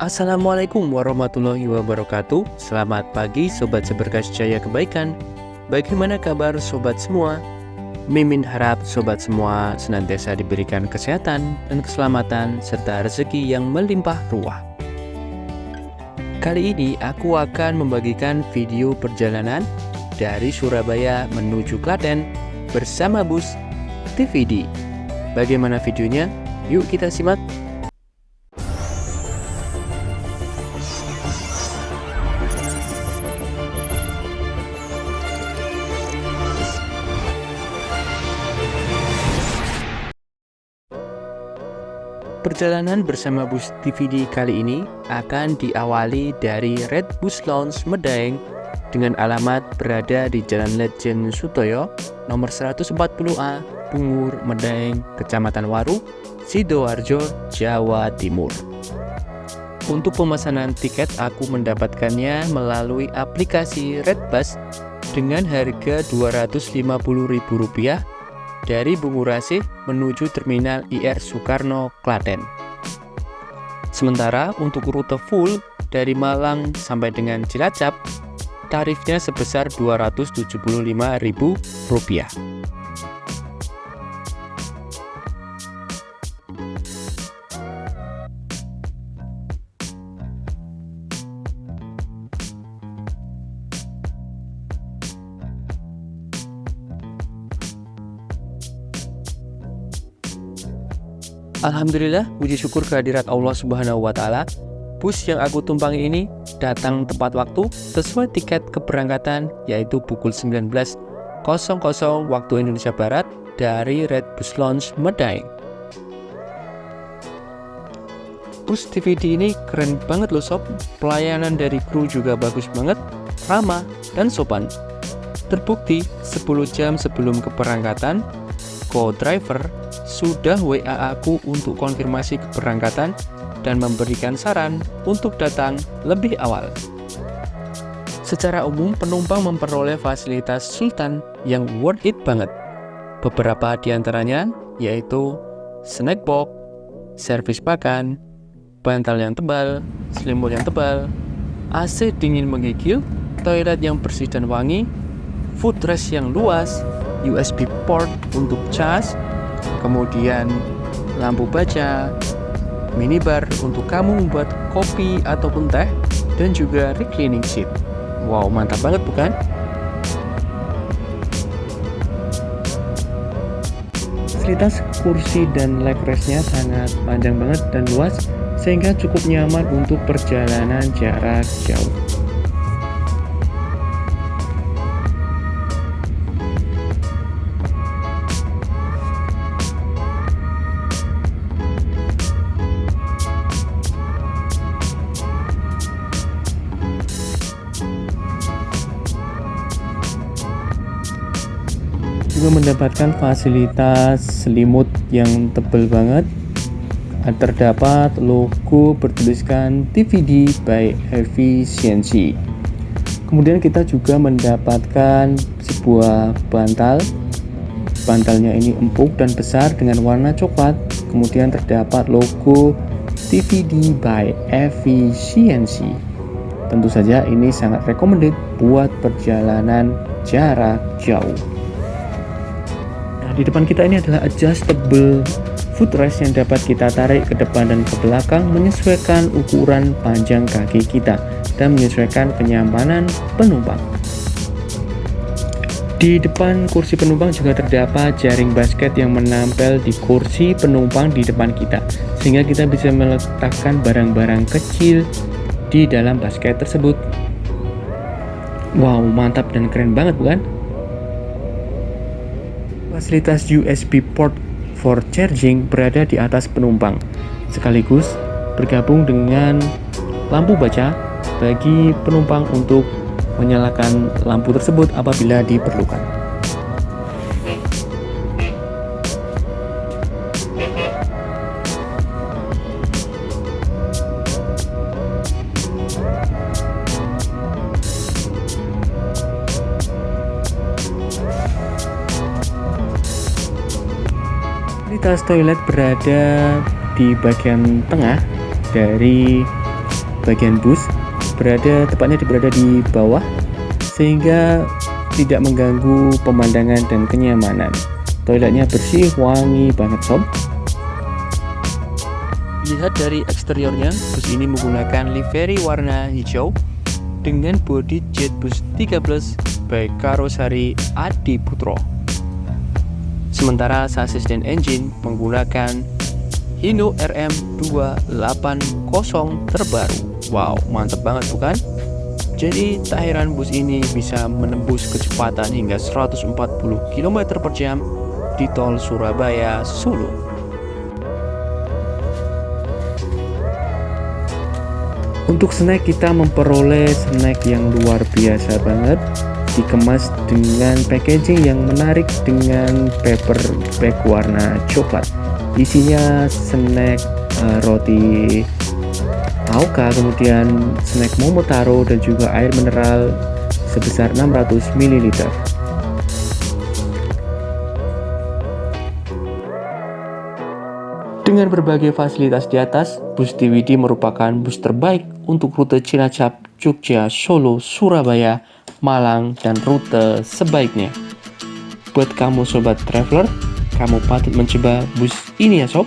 Assalamualaikum warahmatullahi wabarakatuh. Selamat pagi Sobat Seberkas Jaya Kebaikan. Bagaimana kabar Sobat semua? Mimin harap Sobat semua senantiasa diberikan kesehatan dan keselamatan serta rezeki yang melimpah ruah. Kali ini aku akan membagikan video perjalanan dari Surabaya menuju Klaten bersama bus TVD. Bagaimana videonya? Yuk kita simak. Perjalanan bersama bus TVD kali ini akan diawali dari Red Bus Lounge Medaeng dengan alamat berada di Jalan Lejen Sutoyo nomor 140A, Bungur, Medaeng, Kecamatan Waru, Sidoarjo, Jawa Timur. Untuk pemesanan tiket aku mendapatkannya melalui aplikasi Redbus dengan harga Rp250.000 dari Bungurasih menuju Terminal IR Soekarno, Klaten. Sementara untuk rute full dari Malang sampai dengan Cilacap, tarifnya sebesar Rp275.000. Alhamdulillah, puji syukur kehadirat Allah Subhanahu wa Ta'ala. Bus yang aku tumpangi ini datang tepat waktu sesuai tiket keberangkatan, yaitu pukul 19.00 waktu Indonesia Barat dari Red Bus Lounge Medaeng. Bus TVD ini keren banget loh sob. Pelayanan dari kru juga bagus banget, ramah dan sopan. Terbukti 10 jam sebelum keberangkatan, co-driver sudah WA aku untuk konfirmasi keberangkatan dan memberikan saran untuk datang lebih awal. Secara umum, penumpang memperoleh fasilitas Sultan yang worth it banget. Beberapa di antaranya yaitu snack box, servis pakan, bantal yang tebal, selimut yang tebal, AC dingin menggigil, toilet yang bersih dan wangi, footrest yang luas, USB port untuk cas, kemudian lampu baca, minibar untuk kamu membuat kopi ataupun teh, dan juga reclining seat. Wow, mantap banget bukan? Fasilitas kursi dan leg restnya sangat panjang banget dan luas, sehingga cukup nyaman untuk perjalanan jarak jauh. Juga mendapatkan fasilitas selimut yang tebal banget. Terdapat logo bertuliskan TVD by Efficiency. Kemudian kita juga mendapatkan sebuah bantal. Bantalnya ini empuk dan besar dengan warna coklat. Kemudian terdapat logo TVD by Efficiency. Tentu saja ini sangat recommended buat perjalanan jarak jauh. Di depan kita ini adalah adjustable footrest yang dapat kita tarik ke depan dan ke belakang menyesuaikan ukuran panjang kaki kita dan menyesuaikan kenyamanan penumpang. Di depan kursi penumpang juga terdapat jaring basket yang menempel di kursi penumpang di depan kita, sehingga kita bisa meletakkan barang-barang kecil di dalam basket tersebut. Wow, mantap dan keren banget bukan? Fasilitas USB port for charging berada di atas penumpang, sekaligus bergabung dengan lampu baca bagi penumpang untuk menyalakan lampu tersebut apabila diperlukan. Fasilitas toilet berada di bagian tengah dari bagian bus, tepatnya berada di bawah, sehingga tidak mengganggu pemandangan dan kenyamanan. Toiletnya bersih, wangi banget sob. Lihat dari eksteriornya, bus ini menggunakan livery warna hijau dengan bodi JetBus 3 Plus by Karosari Adi Putro. Sementara sasis dan engine menggunakan Hino RM280 terbaru. Wow, mantep banget bukan? Jadi tak heran bus ini bisa menembus kecepatan hingga 140 km per jam di tol Surabaya Solo. Untuk snack, kita memperoleh snack yang luar biasa banget, dikemas dengan packaging yang menarik dengan paper bag warna coklat. Isinya snack roti Aoka, kemudian snack Momotaro dan juga air mineral sebesar 600 ml. Dengan berbagai fasilitas di atas, bus TWD merupakan bus terbaik untuk rute Cilacap, Jogja, Solo, Surabaya, Malang, dan rute sebaiknya. Buat kamu sobat traveler, kamu patut mencoba bus ini ya sob.